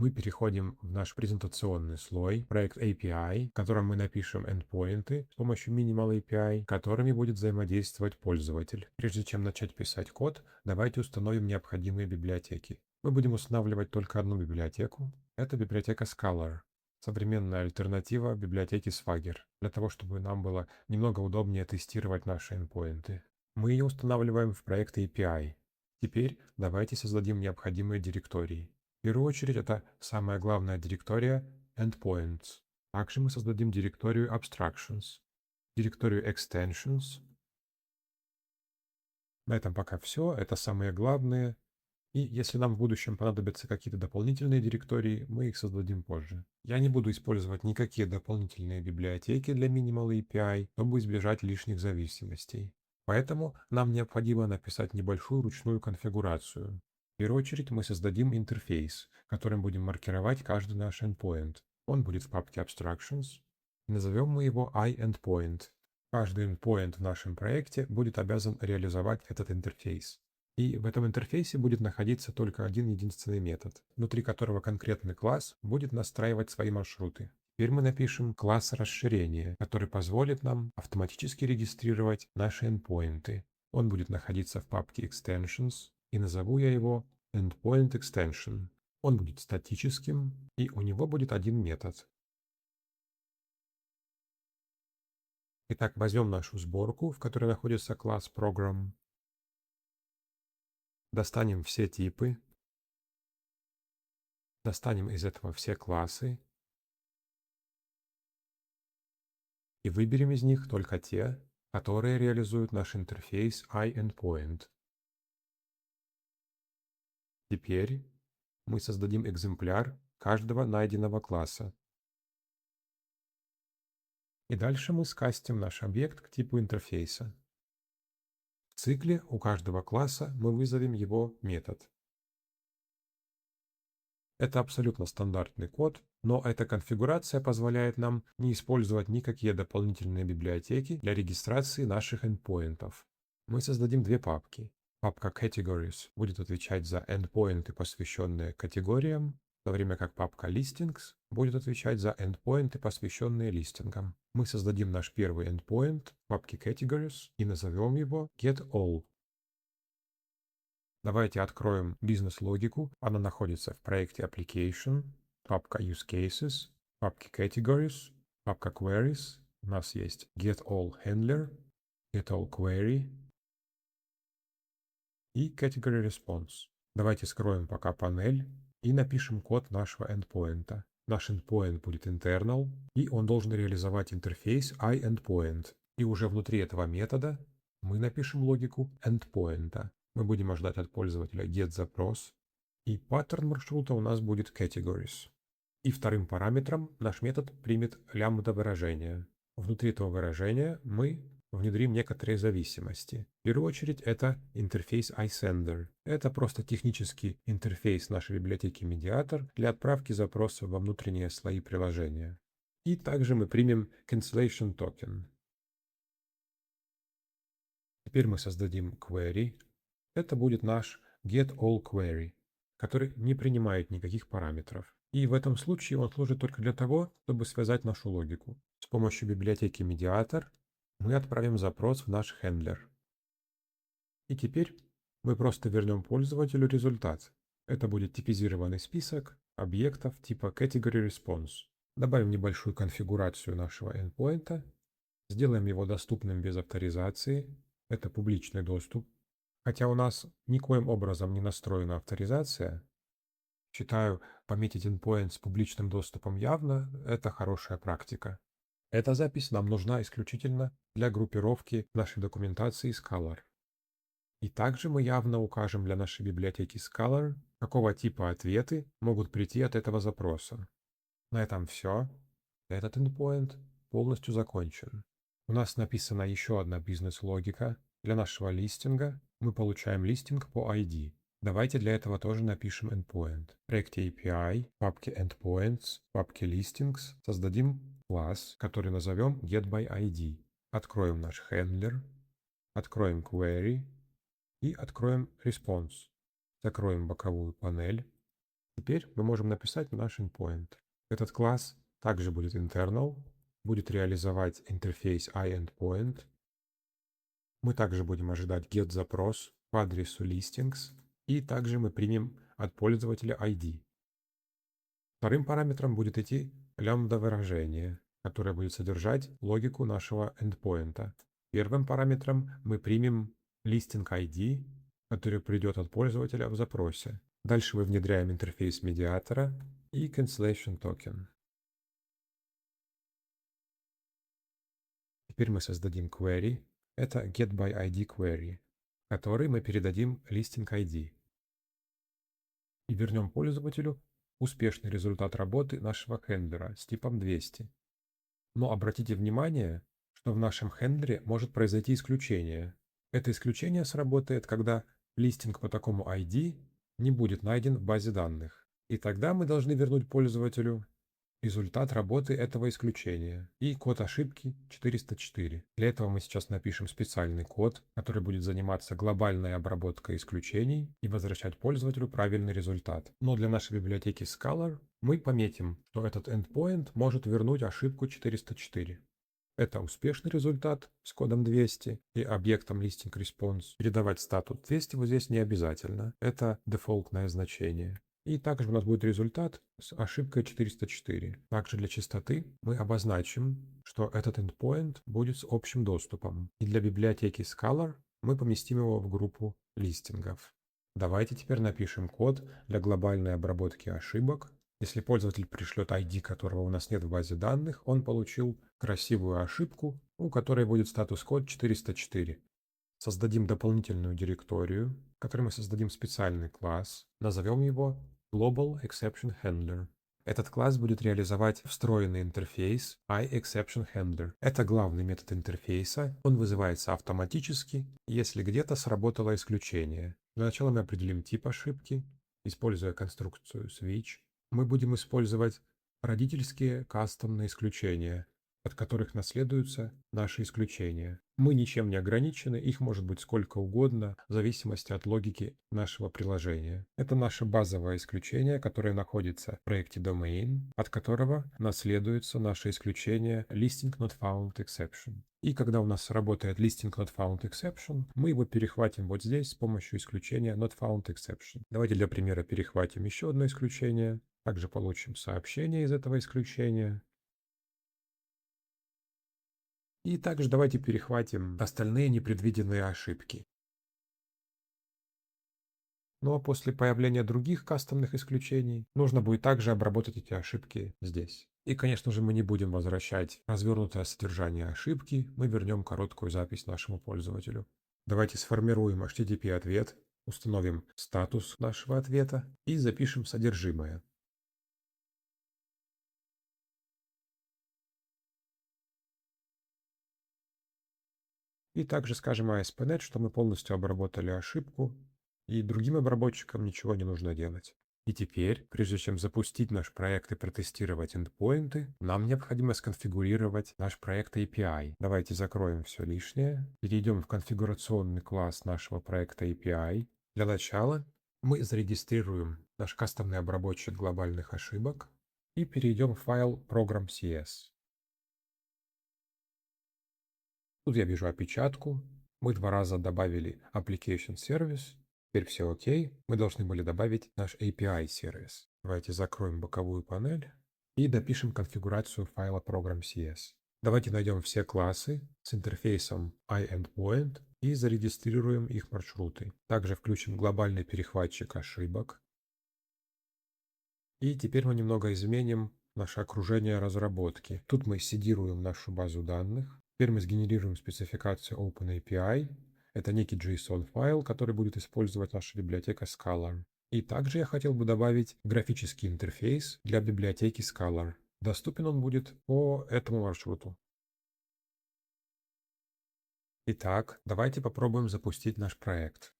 Мы переходим в наш презентационный слой, проект API, в котором мы напишем endpoinты с помощью Minimal API, которыми будет взаимодействовать пользователь. Прежде чем начать писать код, давайте установим необходимые библиотеки. Мы будем устанавливать только одну библиотеку. Это библиотека Scholar, современная альтернатива библиотеке Swagger, для того, чтобы нам было немного удобнее тестировать наши endpoinты. Мы ее устанавливаем в проект API. Теперь давайте создадим необходимые директории. В первую очередь это самая главная директория endpoints. Также мы создадим директорию abstractions, директорию extensions. На этом пока все, это самые главные. И если нам в будущем понадобятся какие-то дополнительные директории, мы их создадим позже. Я не буду использовать никакие дополнительные библиотеки для Minimal API, чтобы избежать лишних зависимостей. Поэтому нам необходимо написать небольшую ручную конфигурацию. В первую очередь мы создадим интерфейс, которым будем маркировать каждый наш endpoint. Он будет в папке Abstractions. Назовем мы его iEndpoint. Каждый endpoint в нашем проекте будет обязан реализовать этот интерфейс. И в этом интерфейсе будет находиться только один единственный метод, внутри которого конкретный класс будет настраивать свои маршруты. Теперь мы напишем класс расширения, который позволит нам автоматически регистрировать наши endpoinты. Он будет находиться в папке Extensions, и назову я его Endpoint Extension. Он будет статическим, и у него будет один метод. Итак, возьмем нашу сборку, в которой находится класс Program. Достанем все типы, достанем из этого все классы и выберем из них только те, которые реализуют наш интерфейс iEndpoint. Теперь мы создадим экземпляр каждого найденного класса. И дальше мы скастим наш объект к типу интерфейса. В цикле у каждого класса мы вызовем его метод. Это абсолютно стандартный код, но эта конфигурация позволяет нам не использовать никакие дополнительные библиотеки для регистрации наших endpoint'ов. Мы создадим две папки. Папка Categories будет отвечать за endpoinты, посвященные категориям, в то время как папка Listings будет отвечать за endpoinты, посвященные листингам. Мы создадим наш первый endpoint в папке Categories и назовем его getAll. Давайте откроем бизнес-логику. Она находится в проекте Application, папка Use Cases, папке Categories, папка Queries. У нас есть getAllHandler, getAllQuery и Category Response. Давайте скроем пока панель и напишем код нашего endpoint. Наш endpoint будет internal, и он должен реализовать интерфейс iEndpoint. И уже внутри этого метода мы напишем логику endpoint. Мы будем ожидать от пользователя getZaпрос, и паттерн маршрута у нас будет categories. И вторым параметром наш метод примет лямбда выражение. Внутри этого выражения мы внедрим некоторые зависимости. В первую очередь это интерфейс iSender. Это просто технический интерфейс нашей библиотеки Mediator для отправки запросов во внутренние слои приложения. И также мы примем cancellation token. Теперь мы создадим query. Это будет наш getAllQuery, который не принимает никаких параметров. И в этом случае он служит только для того, чтобы связать нашу логику. С помощью библиотеки Mediator мы отправим запрос в наш хендлер. И теперь мы просто вернем пользователю результат. Это будет типизированный список объектов типа Category Response. Добавим небольшую конфигурацию нашего endpoint, сделаем его доступным без авторизации. Это публичный доступ. Хотя у нас никоим образом не настроена авторизация, считаю, пометить endpoint с публичным доступом явно – это хорошая практика. Эта запись нам нужна исключительно для группировки нашей документации Scholar. И также мы явно укажем для нашей библиотеки Scholar, какого типа ответы могут прийти от этого запроса. На этом все. Этот endpoint полностью закончен. У нас написана еще одна бизнес-логика. Для нашего листинга мы получаем листинг по ID. Давайте для этого тоже напишем endpoint. В проекте API, в папке endpoints, в папке listings создадим класс, который назовем getById. Откроем наш handler, откроем query и откроем response. Закроем боковую панель Теперь мы можем написать наш endpoint. Этот класс также будет internal, будет реализовать интерфейс iEndpoint. Мы также будем ожидать get-запрос по адресу listings, и также мы примем от пользователя ID. Вторым параметром будет идти лямбда-выражение, которое будет содержать логику нашего endpoint. Первым параметром мы примем listing ID, который придет от пользователя в запросе. Дальше мы внедряем интерфейс медиатора и cancellation token. Теперь мы создадим query. Это getById query, в который мы передадим listing ID. И вернем пользователю успешный результат работы нашего хендлера с типом 200. Но обратите внимание, что в нашем хендлере может произойти исключение. Это исключение сработает, когда листинг по такому ID не будет найден в базе данных. И тогда мы должны вернуть пользователю результат работы этого исключения и код ошибки 404. Для этого мы сейчас напишем специальный код, который будет заниматься глобальной обработкой исключений и возвращать пользователю правильный результат. Но для нашей библиотеки Scholar мы пометим, что этот endpoint может вернуть ошибку 404. Это успешный результат с кодом 200 и объектом listing response. Передавать статус 200 вот здесь не обязательно. Это дефолтное значение. И также у нас будет результат с ошибкой 404. Также для чистоты мы обозначим, что этот endpoint будет с общим доступом. И для библиотеки Scholar мы поместим его в группу листингов. Давайте теперь напишем код для глобальной обработки ошибок. Если пользователь пришлет ID, которого у нас нет в базе данных, он получил красивую ошибку, у которой будет статус-код 404. Создадим дополнительную директорию, в которой мы создадим специальный класс, назовем его Global Exception Handler. Этот класс будет реализовать встроенный интерфейс iExceptionHandler. Это главный метод интерфейса, он вызывается автоматически, если где-то сработало исключение. Для начала мы определим тип ошибки, используя конструкцию switch. Мы будем использовать родительские кастомные исключения, от которых наследуются наши исключения. Мы ничем не ограничены, их может быть сколько угодно, в зависимости от логики нашего приложения. Это наше базовое исключение, которое находится в проекте Domain, от которого наследуется наше исключение Listing Not Found Exception. И когда у нас работает Listing Not Found Exception, мы его перехватим вот здесь с помощью исключения Not Found Exception. Давайте для примера перехватим еще одно исключение. Также получим сообщение из этого исключения. И также давайте перехватим остальные непредвиденные ошибки. Ну а после появления других кастомных исключений нужно будет также обработать эти ошибки здесь. И, конечно же, мы не будем возвращать развернутое содержание ошибки, мы вернем короткую запись нашему пользователю. Давайте сформируем HTTP-ответ, установим статус нашего ответа и запишем содержимое. И также скажем ASP.NET, что мы полностью обработали ошибку, и другим обработчикам ничего не нужно делать. И теперь, прежде чем запустить наш проект и протестировать эндпоинты, нам необходимо сконфигурировать наш проект API. Давайте закроем все лишнее, перейдем в конфигурационный класс нашего проекта API. Для начала мы зарегистрируем наш кастомный обработчик глобальных ошибок и перейдем в файл program.cs. Тут я вижу опечатку. Мы 2 раза добавили Application Service. Теперь все окей. Мы должны были добавить наш API сервис. Давайте закроем боковую панель и допишем конфигурацию файла program.cs. Давайте найдем все классы с интерфейсом iEndpoint и зарегистрируем их маршруты. Также включим глобальный перехватчик ошибок. И теперь мы немного изменим наше окружение разработки. Тут мы седируем нашу базу данных. Теперь мы сгенерируем спецификацию OpenAPI. Это некий JSON-файл, который будет использовать наша библиотека Scholar. И также я хотел бы добавить графический интерфейс для библиотеки Scholar. Доступен он будет по этому маршруту. Итак, давайте попробуем запустить наш проект.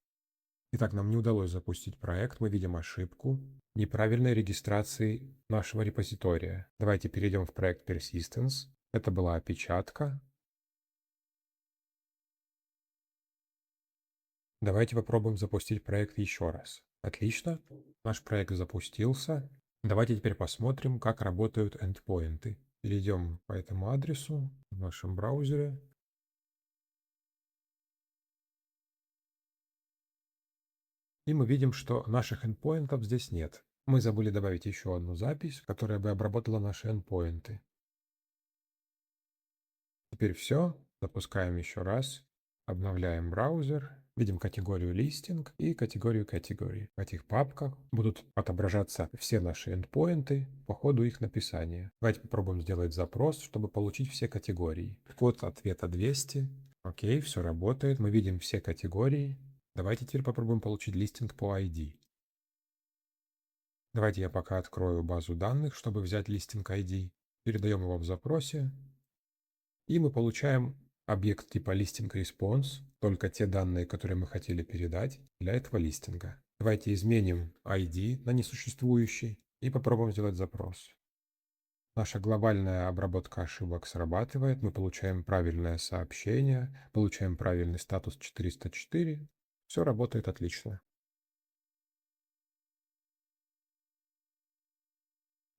Итак, нам не удалось запустить проект, мы видим ошибку неправильной регистрации нашего репозитория. Давайте перейдем в проект Persistence. Это была опечатка. Давайте попробуем запустить проект еще раз. Отлично. Наш проект запустился. Давайте теперь посмотрим, как работают эндпоинты. Перейдем по этому адресу в нашем браузере. И мы видим, что наших эндпоинтов здесь нет. Мы забыли добавить еще одну запись, которая бы обработала наши эндпоинты. Теперь все. Запускаем еще раз. Обновляем браузер. Видим категорию listing и категорию category. В этих папках будут отображаться все наши эндпоинты по ходу их написания. Давайте попробуем сделать запрос, чтобы получить все категории. Код ответа 200. Окей, все работает. Мы видим все категории. Давайте теперь попробуем получить листинг по ID. Давайте я пока открою базу данных, чтобы взять листинг ID. Передаем его в запросе. И мы получаем объект типа listing response, только те данные, которые мы хотели передать для этого листинга. Давайте изменим ID на несуществующий и попробуем сделать запрос. Наша глобальная обработка ошибок срабатывает, мы получаем правильное сообщение, получаем правильный статус 404. Все работает отлично.